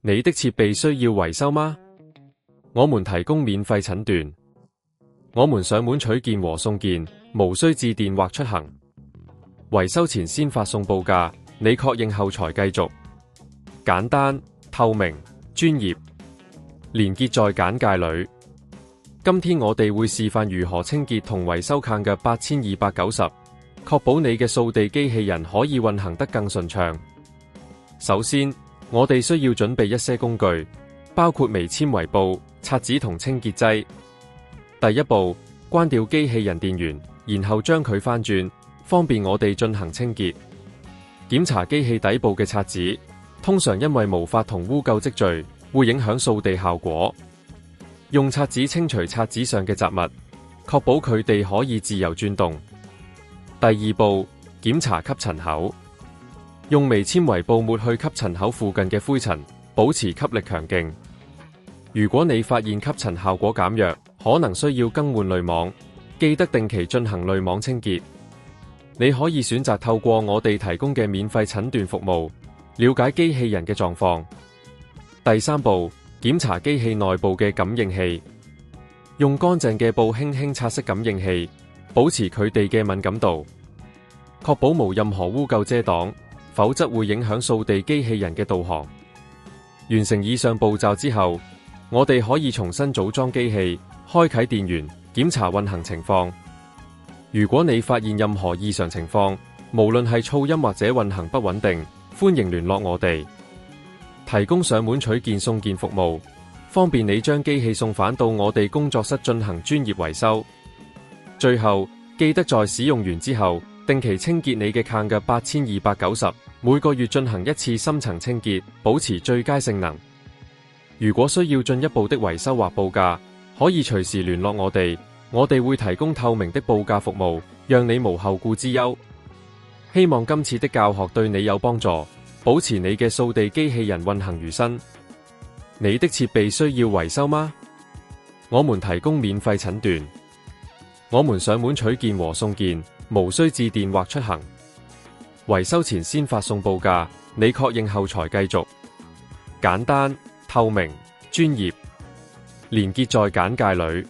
你的設備需要維修嗎？我們提供免費診斷，我們上門取件和送件，無需致電或出行。維修前先發送報價，你確認後才繼續。簡單、透明、專業，連結在簡介裏。今天我哋會示範如何清潔同維修Conga 8290，確保你嘅掃地機器人可以運行得更順暢。首先，我哋需要準備一些工具，包括微纖維布、刷子同清潔劑。第一步，關掉機器人電源，然後將佢翻轉，方便我哋進行清潔。檢查機器底部嘅刷子，通常因為毛髮同污垢積聚，會影響掃地效果。用刷子清除刷子上嘅雜物，確保佢哋可以自由轉動。第二步，檢查吸塵口。用微纖維布抹去吸塵口附近嘅灰塵，保持吸力強勁。如果你發現吸塵效果減弱，可能需要更換濾網，記得定期進行濾網清潔。你可以選擇透過我哋提供嘅免費診斷服務，了解機器人嘅狀況。第三步，檢查機器內部嘅感應器。用乾淨嘅布輕輕擦拭感應器，保持佢哋嘅敏感度，確保無任何污垢遮擋，否則會影響掃地機器人嘅導航。完成以上步驟之後，我哋可以重新組裝機器，開啟電源，檢查運行情況。如果你發現任何異常情況，無論係噪音或者運行不穩定，歡迎聯絡我哋。提供上門取件送件服務，方便你將機器送返到我哋工作室進行專業維修。最後，記得在使用完之後，定期清潔你嘅Conga 8290，每個月進行一次深層清潔，保持最佳性能。如果需要進一步的維修或報價，可以隨時聯絡我哋會提供透明的報價服務，讓你無後顧之憂。希望今次的教學對你有幫助，保持你嘅掃地機器人運行如新。你的設備需要維修嗎？我們提供免費診斷，我們上門取件和送件，無需致電或出行。維修前先發送報價，你確認後才繼續。簡單、透明、專業，連結在簡介裏。